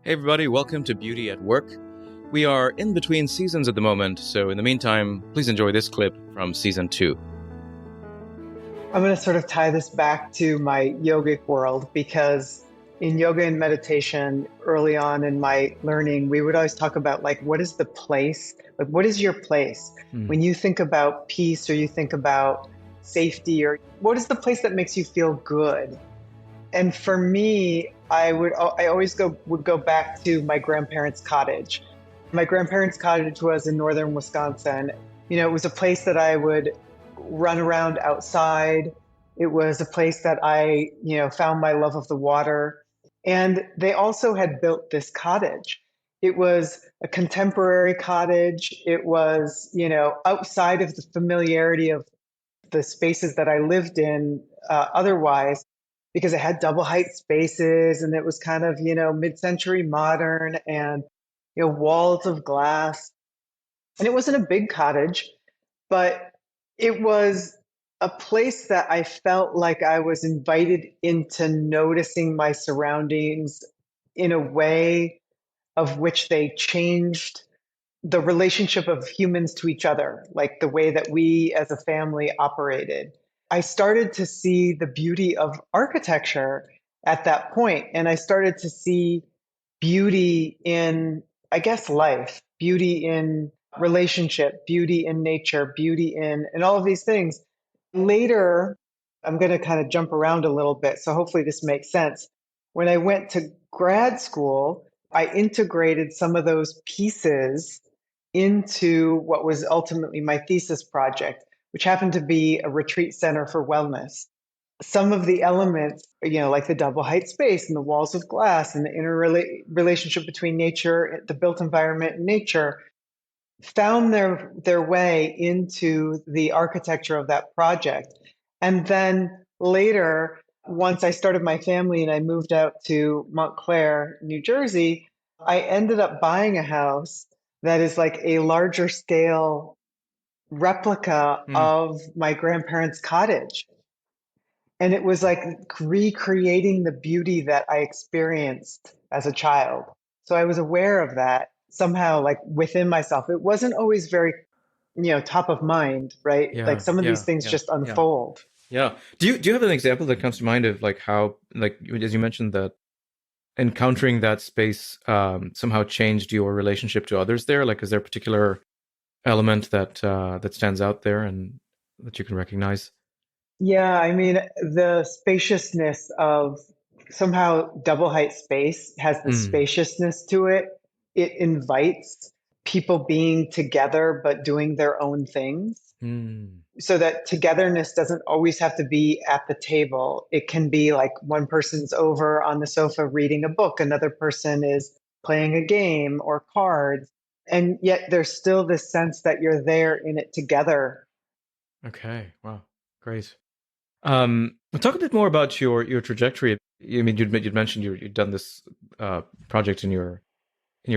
Hey everybody, welcome to Beauty at Work. We are in between seasons at the moment, so in the meantime, please enjoy this clip from season 2. I'm going to sort of tie this back to my yogic world because in yoga and meditation, early on in my learning, we would always talk about what is the place? Like, what is your place? When you think about peace or you think about safety, or what is the place that makes you feel good? And for me, I always would go back to my grandparents' cottage. My grandparents' cottage was in northern Wisconsin. It was a place that I would run around outside. It was a place that I, found my love of the water. And they also had built this cottage. It was a contemporary cottage. It was, outside of the familiarity of the spaces that I lived in otherwise, because it had double height spaces and it was kind of, mid-century modern and, walls of glass. And it wasn't a big cottage, but it was a place that I felt like I was invited into noticing my surroundings in a way of which they changed the relationship of humans to each other, like the way that we as a family operated. I started to see the beauty of architecture at that point, and I started to see beauty in, I guess, life, beauty in relationship, beauty in nature, beauty in all of these things. Later, I'm going to kind of jump around a little bit, so hopefully this makes sense. When I went to grad school, I integrated some of those pieces into what was ultimately my thesis project, which happened to be a retreat center for wellness. Some of the elements, like the double height space and the walls of glass and the relationship between nature, the built environment and nature, found their way into the architecture of that project. And then later, once I started my family and I moved out to Montclair, New Jersey, I ended up buying a house that is like a larger scale replica of my grandparents' cottage. And it was like recreating the beauty that I experienced as a child. So I was aware of that somehow, like within myself. It wasn't always very, top of mind, right? Like some of these things just unfold. Yeah. Do you have an example that comes to mind of like how, like as you mentioned, that encountering that space somehow changed your relationship to others there? Like, is there a particular element that that stands out there and that you can recognize? Yeah, I mean, the spaciousness of somehow double height space has the spaciousness to it. It invites people being together but doing their own things. So that togetherness doesn't always have to be at the table. It can be like one person's over on the sofa reading a book, another person is playing a game or cards. And yet there's still this sense that you're there in it together. Okay. Wow. Great. Talk a bit more about your trajectory. I mean, you'd mentioned you'd done this project in your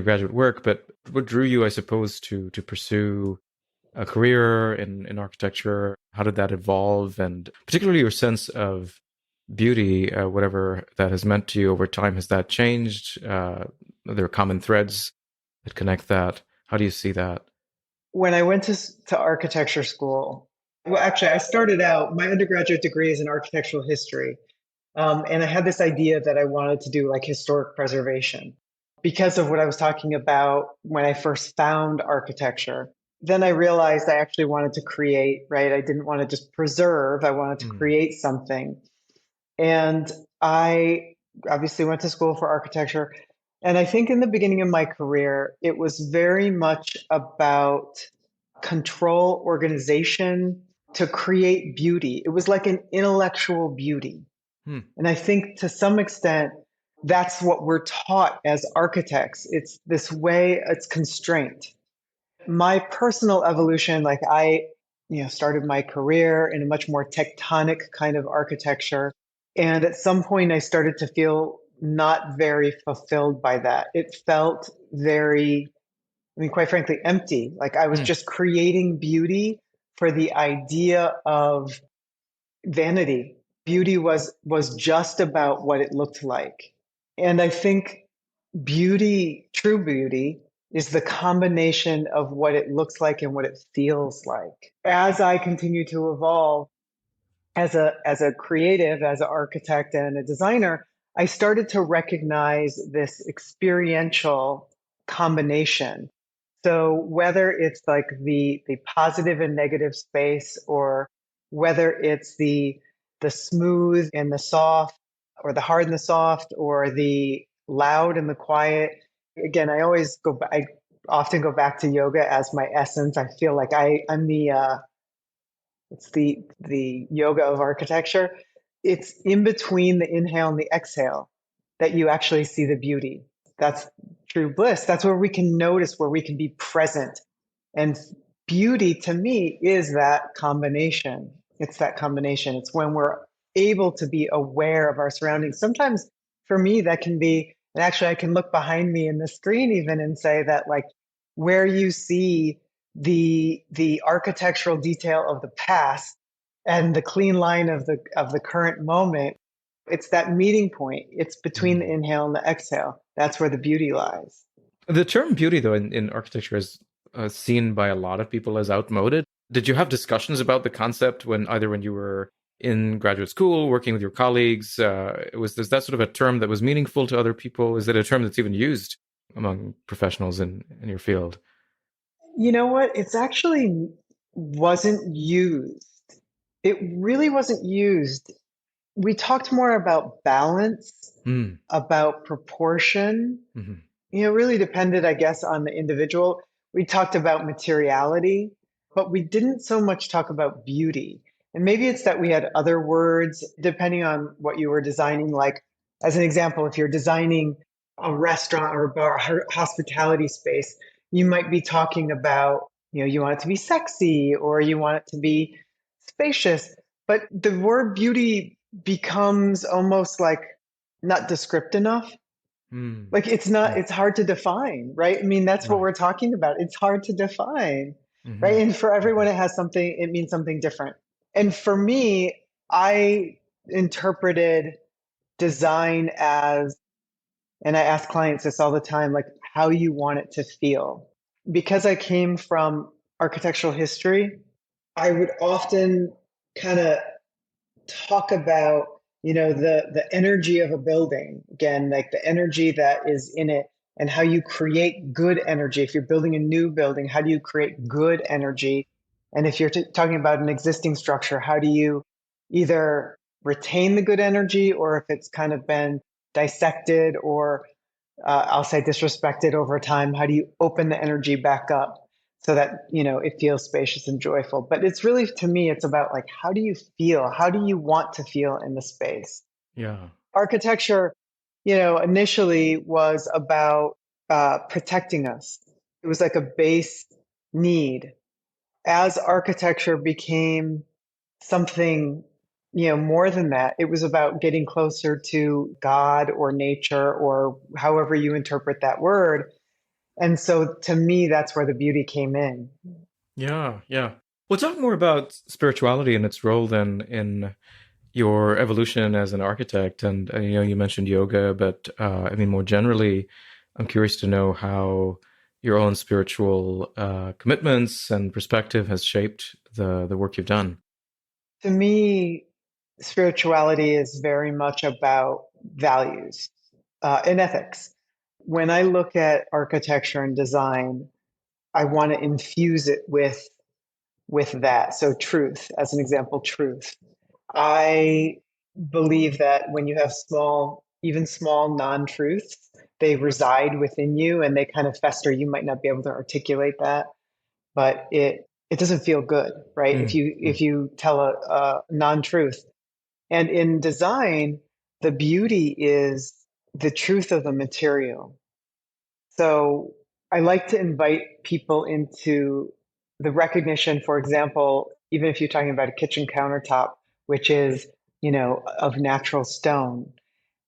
graduate work, but what drew you, I suppose, to pursue a career in architecture? How did that evolve, and particularly your sense of beauty, whatever that has meant to you over time, has that changed? Are there common threads that connect that? How do you see that? When I went to architecture school, well, actually, I started out, my undergraduate degree is in architectural history. And I had this idea that I wanted to do like historic preservation because of what I was talking about when I first found architecture. Then I realized I actually wanted to create, right? I didn't want to just preserve, I wanted to create something. And I obviously went to school for architecture. And I think in the beginning of my career, it was very much about control, organization, to create beauty. It was like an intellectual beauty. And I think to some extent, that's what we're taught as architects. It's this way, it's constraint. My personal evolution, like I, started my career in a much more tectonic kind of architecture. And at some point, I started to feel not very fulfilled by that. It felt very, I mean, quite frankly, empty. Like I was just creating beauty for the idea of vanity. Beauty was just about what it looked like. And I think beauty, true beauty, is the combination of what it looks like and what it feels like. As I continue to evolve as a creative, as an architect and a designer, I started to recognize this experiential combination. So whether it's like the positive and negative space, or whether it's the smooth and the soft, or the hard and the soft, or the loud and the quiet. Again, I often go back to yoga as my essence. I feel like I'm the yoga of architecture. It's in between the inhale and the exhale that you actually see the beauty. That's true bliss. That's where we can notice, where we can be present. And beauty to me is that combination. It's that combination. It's when we're able to be aware of our surroundings. Sometimes for me, that can be, and actually I can look behind me in the screen even and say that, like, where you see the architectural detail of the past and the clean line of the current moment, it's that meeting point. It's between the Mm. inhale and the exhale. That's where the beauty lies. The term beauty, though, in architecture is seen by a lot of people as outmoded. Did you have discussions about the concept when either when you were in graduate school, working with your colleagues? Was that sort of a term that was meaningful to other people? Is it a term that's even used among professionals in your field? You know what? It's actually wasn't used. It really wasn't used. We talked more about balance, Mm. about proportion. Hmm. It really depended, I guess, on the individual. We talked about materiality, but we didn't so much talk about beauty. And maybe it's that we had other words depending on what you were designing. Like, as an example, if you're designing a restaurant or a bar, hospitality space, you might be talking about, you want it to be sexy or you want it to be spacious. But the word beauty becomes almost like not descriptive enough. Mm. Like, it's not, Mm. it's hard to define, right? I mean, that's what Right. we're talking about. It's hard to define, right? Hmm. And for everyone, Hmm. it means something different. And for me, I interpreted design as, and I ask clients this all the time, like, how you want it to feel. Because I came from architectural history, I would often kind of talk about, the energy of a building, again, like the energy that is in it, and how you create good energy. If you're building a new building, how do you create good energy? And if you're talking about an existing structure, how do you either retain the good energy, or if it's kind of been dissected, or I'll say disrespected over time, how do you open the energy back up so that, it feels spacious and joyful? But it's really, to me, it's about, like, how do you feel? How do you want to feel in the space? Yeah. Architecture, initially was about protecting us. It was like a base need. As architecture became something, more than that, it was about getting closer to God or nature, or however you interpret that word. And so to me, that's where the beauty came in. Yeah. Yeah. We'll talk more about spirituality and its role then in your evolution as an architect. And you mentioned yoga, but I mean, more generally, I'm curious to know how your own spiritual commitments and perspective has shaped the work you've done. To me, spirituality is very much about values and ethics. When I look at architecture and design, I want to infuse it with that. So truth, as an example, truth. I believe that when you have even small non-truths, they reside within you and they kind of fester. You might not be able to articulate that, but it doesn't feel good, right? If Mm, you mm. if you tell a non-truth. And in design, the beauty is the truth of the material. So I like to invite people into the recognition, for example, even if you're talking about a kitchen countertop, which is, of natural stone.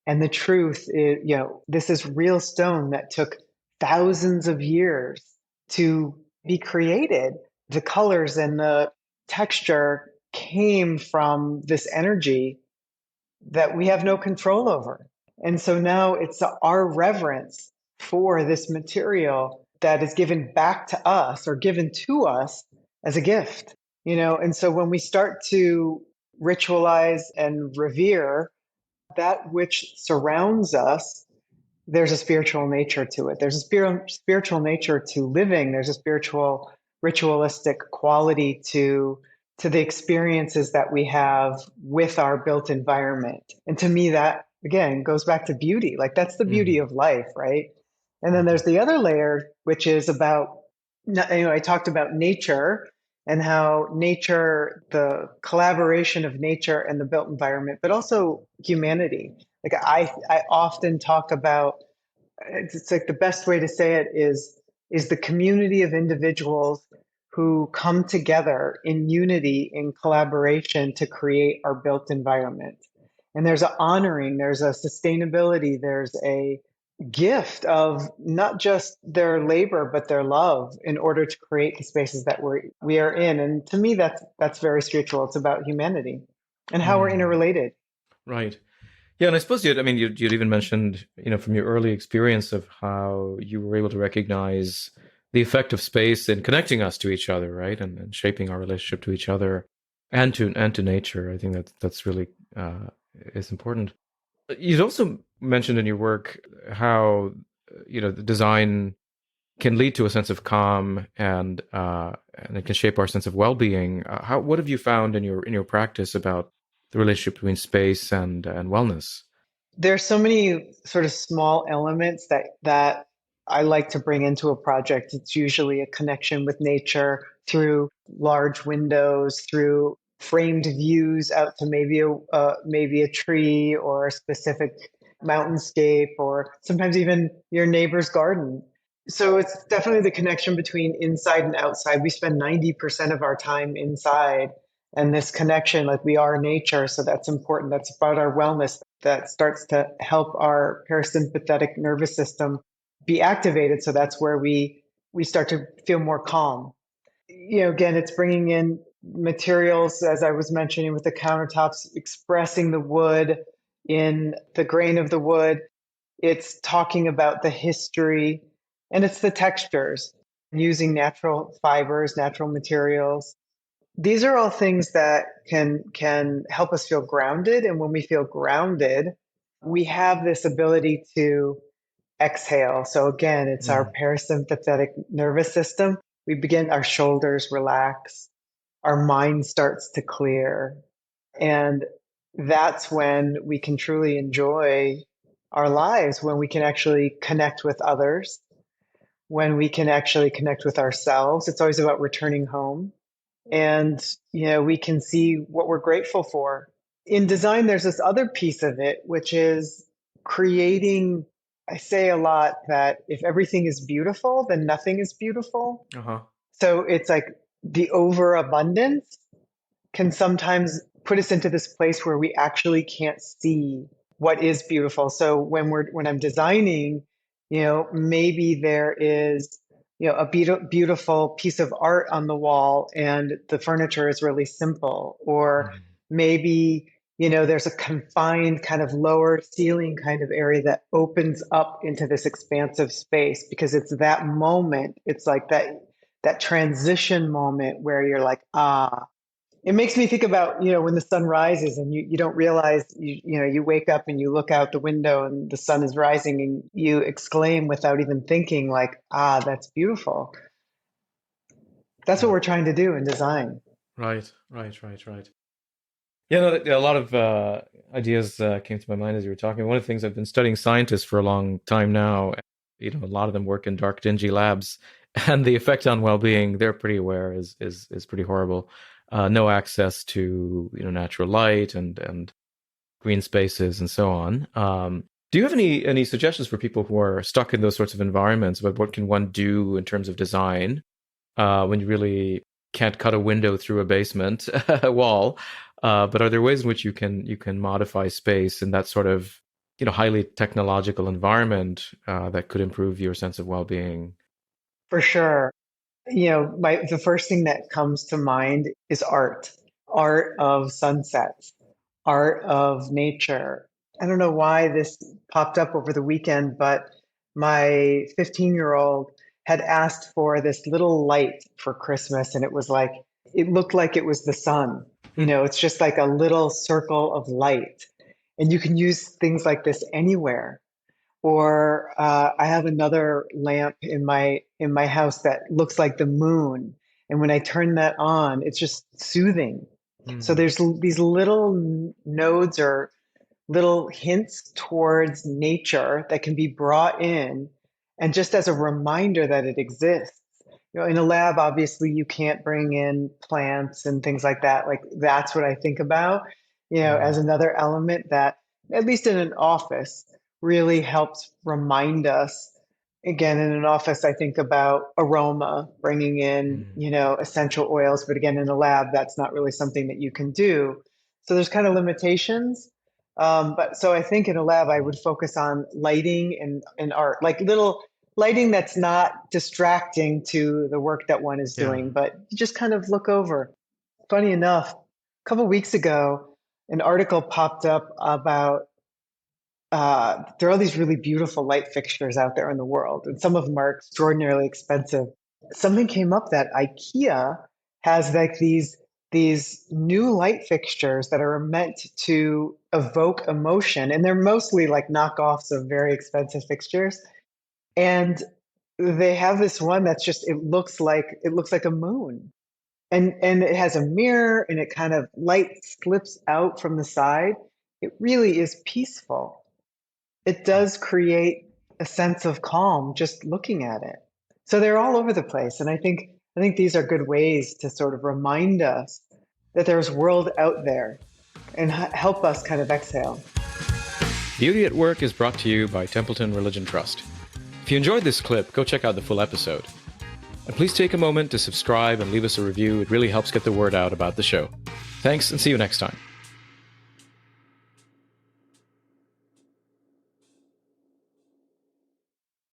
And the truth is, this is real stone that took thousands of years to be created. The colors and the texture came from this energy that we have no control over. And so now it's our reverence for this material that is given back to us or given to us as a gift, And so when we start to ritualize and revere that which surrounds us, there's a spiritual nature to it. There's a spiritual nature to living. There's a spiritual, ritualistic quality to the experiences that we have with our built environment. And to me, that again goes back to beauty. Like that's the beauty Mm, of life, right? And then mhm, there's the other layer, which is about, I talked about nature and how nature, the collaboration of nature and the built environment, but also humanity. Like I often talk about, it's like the best way to say it is the community of individuals who come together in unity, in collaboration to create our built environment. And there's a honoring, there's a sustainability, there's a gift of not just their labor but their love in order to create the spaces that we are in. And to me, that's very spiritual. It's about humanity and how we're mm. interrelated. Right. Yeah, and I suppose I mean, you'd even mentioned, from your early experience of how you were able to recognize the effect of space in connecting us to each other, right, and shaping our relationship to each other and to nature. I think that's really is important. You'd also mentioned in your work how the design can lead to a sense of calm and it can shape our sense of well-being. How what have you found in your practice about the relationship between space and wellness? There's so many sort of small elements that I like to bring into a project. It's usually a connection with nature through large windows, through framed views out to maybe a tree or a specific mountainscape, or sometimes even your neighbor's garden. So it's definitely the connection between inside and outside. We spend 90% of our time inside, and this connection, like we are nature, so that's important. That's about our wellness. That starts to help our parasympathetic nervous system be activated, so that's where we start to feel more calm. Again, it's bringing in materials, as I was mentioning with the countertops, expressing the wood in the grain of the wood. It's talking about the history, and it's the textures, using natural fibers, natural materials. These are all things that can help us feel grounded. And when we feel grounded, we have this ability to exhale. So again, it's our Mm, parasympathetic nervous system. We begin, our shoulders relax, our mind starts to clear. And that's when we can truly enjoy our lives, when we can actually connect with others, when we can actually connect with ourselves. It's always about returning home. And, we can see what we're grateful for. In design, there's this other piece of it, which is creating. I say a lot that if everything is beautiful, then nothing is beautiful. uh-huh. So it's like the overabundance can sometimes put us into this place where we actually can't see what is beautiful. So when I'm designing, maybe there is, a beautiful piece of art on the wall and the furniture is really simple, or Mm, maybe, there's a confined kind of lower ceiling kind of area that opens up into this expansive space because it's that moment. It's like that transition moment where you're like, ah, it makes me think about, when the sun rises and you don't realize, you wake up and you look out the window and the sun is rising and you exclaim without even thinking, like, ah, that's beautiful. That's what yeah. we're trying to do in design. Right, right, right, right. Yeah, no, a lot of ideas came to my mind as you were talking. One of the things I've been studying scientists for a long time now. A lot of them work in dark, dingy labs, and the effect on well-being they're pretty aware is pretty horrible. No access to natural light and green spaces and so on. Do you have any suggestions for people who are stuck in those sorts of environments about what can one do in terms of design when you really can't cut a window through a basement wall? But are there ways in which you can modify space in that sort of highly technological environment that could improve your sense of well-being? For sure. The first thing that comes to mind is art of sunsets, art of nature. I don't know why this popped up over the weekend, but my 15-year-old had asked for this little light for Christmas, and it was like, it looked like it was the sun. You Hmm. know, it's just like a little circle of light. And you can use things like this anywhere. Or I have another lamp in my house that looks like the moon, and when I turn that on, it's just soothing. So Hmm. there's these little nodes or little hints towards nature that can be brought in, and just as a reminder that it exists. You know, in a lab, obviously you can't bring in plants and things like that. Like that's what I think about, you know, as Yeah. another element that, at least in an office, really helps remind us. Again, in an office, I think about aroma, bringing in, Hmm. you know, essential oils. But again, in a lab, that's not really something that you can do. So there's kind of limitations. But so I think in a lab, I would focus on lighting and art, like little lighting that's not distracting to the work that one is Yeah. doing, but you just kind of look over. Funny enough, a couple weeks ago, an article popped up about there are all these really beautiful light fixtures out there in the world, and some of them are extraordinarily expensive. Something came up that IKEA has like these new light fixtures that are meant to evoke emotion, and they're mostly like knockoffs of very expensive fixtures. And they have this one that's just, it looks like a moon, and it has a mirror, and it kind of light slips out from the side. It really is peaceful. It does create a sense of calm just looking at it. So they're all over the place, and I think these are good ways to sort of remind us that there's world out there, and help us kind of exhale. Beauty at Work is brought to you by Templeton Religion Trust. If you enjoyed this clip, go check out the full episode. And please take a moment to subscribe and leave us a review. It really helps get the word out about the show. Thanks, and see you next time.